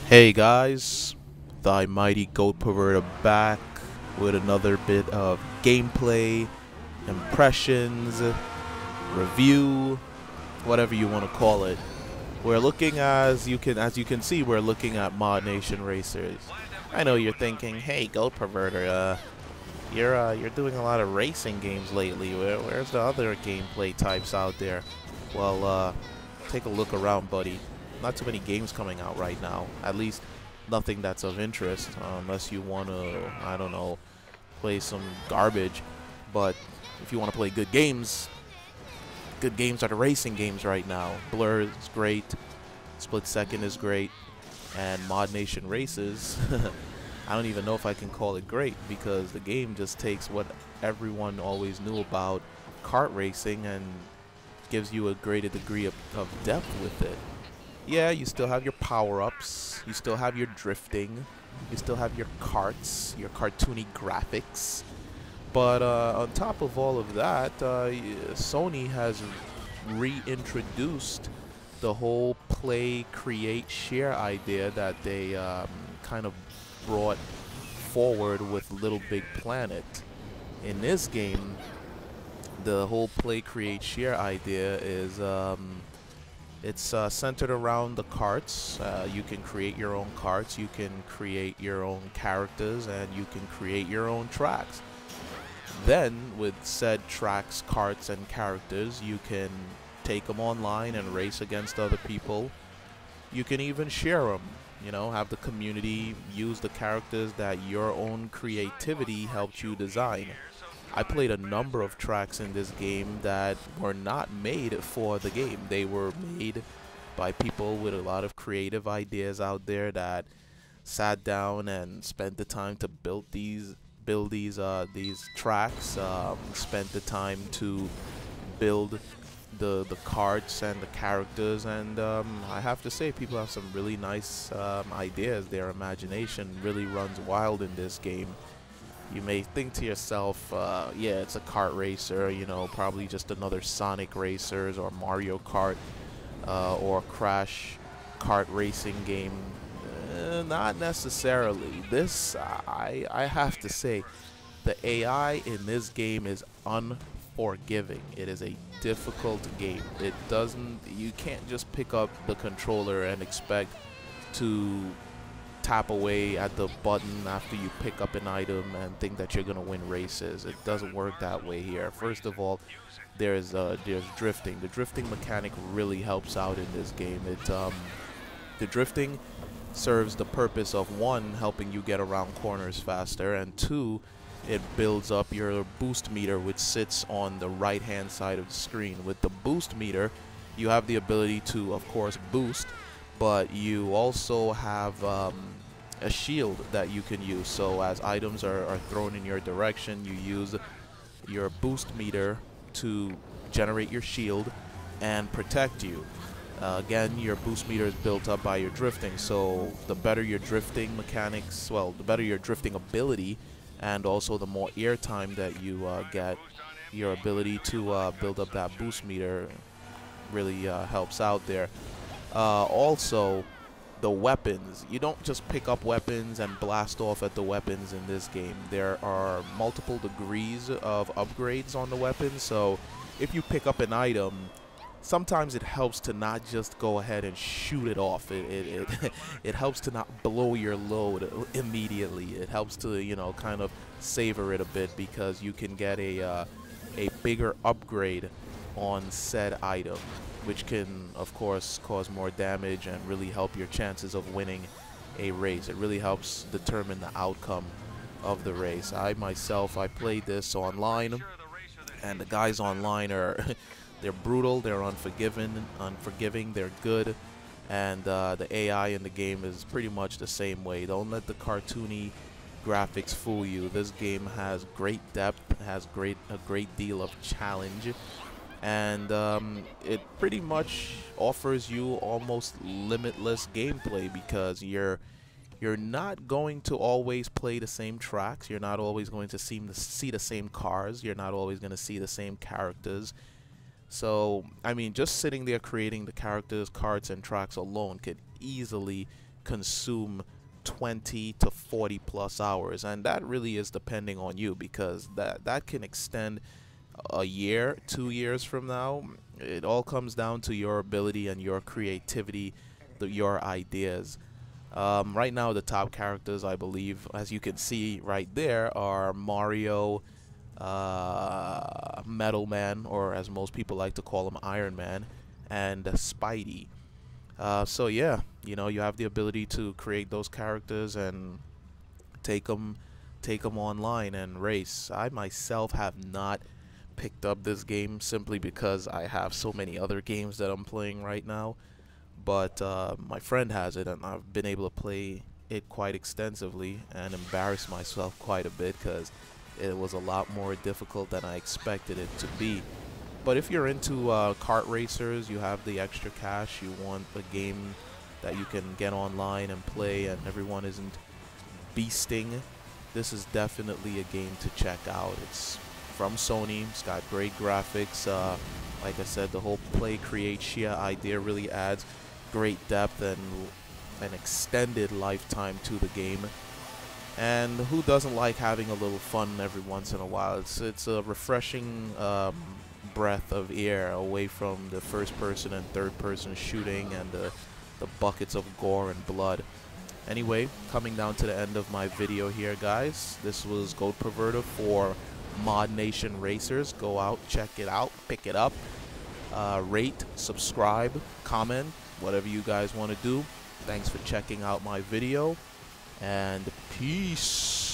Hey guys, thy mighty GoatPervertor back with another bit of gameplay, impressions, review, whatever you want to call it. We're looking as you can see, we're looking at ModNation Racers. I know you're thinking, hey GoatPervertor, you're doing a lot of racing games lately. Where's the other gameplay types out there? Well, take a look around, buddy. Not too many games coming out right now. At least nothing that's of interest, unless you want to, I don't know, play some garbage. But if you want to play good games are the racing games right now. Blur is great, Split Second is great, and ModNation Racers. I don't even know if I can call it great, because the game just takes what everyone always knew about kart racing and gives you a greater degree of depth with it. Yeah, you still have your power-ups, you still have your drifting, you still have your karts, your cartoony graphics. But on top of all of that, Sony has reintroduced the whole play, create, share idea that they kind of brought forward with Little Big Planet. In this game, the whole play, create, share idea is it's centered around the karts. You can create your own karts, you can create your own characters, and you can create your own tracks. Then, with said tracks, karts, and characters, you can take them online and race against other people. You can even share them, you know, have the community use the characters that your own creativity helped you design. I played a number of tracks in this game that were not made for the game. They were made by people with a lot of creative ideas out there that sat down and spent the time to build these tracks, spent the time to build the karts and the characters, and I have to say, people have some really nice ideas. Their imagination really runs wild in this game. You may think to yourself, yeah, it's a kart racer, you know, probably just another Sonic Racers or Mario Kart or Crash kart racing game. Not necessarily. This, I have to say, the AI in this game is unforgiving. It is a difficult game. It doesn't, you can't just pick up the controller and expect to tap away at the button after you pick up an item and think that you're gonna win races. It doesn't work that way here. First of all, there's drifting. The drifting mechanic really helps out in this game. The drifting serves the purpose of, one, helping you get around corners faster, and two, it builds up your boost meter, which sits on the right hand side of the screen. With the boost meter, you have the ability to, of course, boost, but you also have a shield that you can use. So as items are thrown in your direction, you use your boost meter to generate your shield and protect you. Again, your boost meter is built up by your drifting, so the better your drifting mechanics, well, the better your drifting ability, and also the more air time that you get, your ability to build up that boost meter really helps out there. Also, the weapons. You don't just pick up weapons and blast off at the weapons in this game. There are multiple degrees of upgrades on the weapons, so if you pick up an item, sometimes it helps to not just go ahead and shoot it off. It helps to not blow your load immediately. It helps to, you know, kind of savor it a bit, because you can get a bigger upgrade on said item, which can, of course, cause more damage and really help your chances of winning a race. It really helps determine the outcome of the race. I played this online, and the guys online are they're brutal, they're unforgiving, they're good, and the AI in the game is pretty much the same way. Don't let the cartoony graphics fool you. This game has great depth, has a great deal of challenge, and it pretty much offers you almost limitless gameplay, because you're not going to always play the same tracks. You're not always going to see the same cars. You're not always going to see the same characters. So, I mean, just sitting there creating the characters, cards, and tracks alone could easily consume 20 to 40 plus hours, and that really is depending on you, because that can extend a year, 2 years from now. It all comes down to your ability and your creativity, your ideas. Right now, the top characters, I believe, as you can see right there, are Mario, Metal Man, or as most people like to call him, Iron Man, and Spidey. So yeah, you know, you have the ability to create those characters and take them, online and race. I myself have not picked up this game simply because I have so many other games that I'm playing right now. But my friend has it, and I've been able to play it quite extensively and embarrass myself quite a bit because it was a lot more difficult than I expected it to be. But if you're into kart racers, you have the extra cash, you want a game that you can get online and play and everyone isn't beasting, this is definitely a game to check out. It's from Sony, it's got great graphics. Like I said, the whole play, create, share idea really adds great depth and an extended lifetime to the game. And who doesn't like having a little fun every once in a while? It's a refreshing breath of air away from the first person and third person shooting and the buckets of gore and blood. Anyway, coming down to the end of my video here, guys. This was GoatPervertor for ModNation Racers. Go out, check it out, pick it up, rate, subscribe, comment, whatever you guys want to do. Thanks for checking out my video, and peace.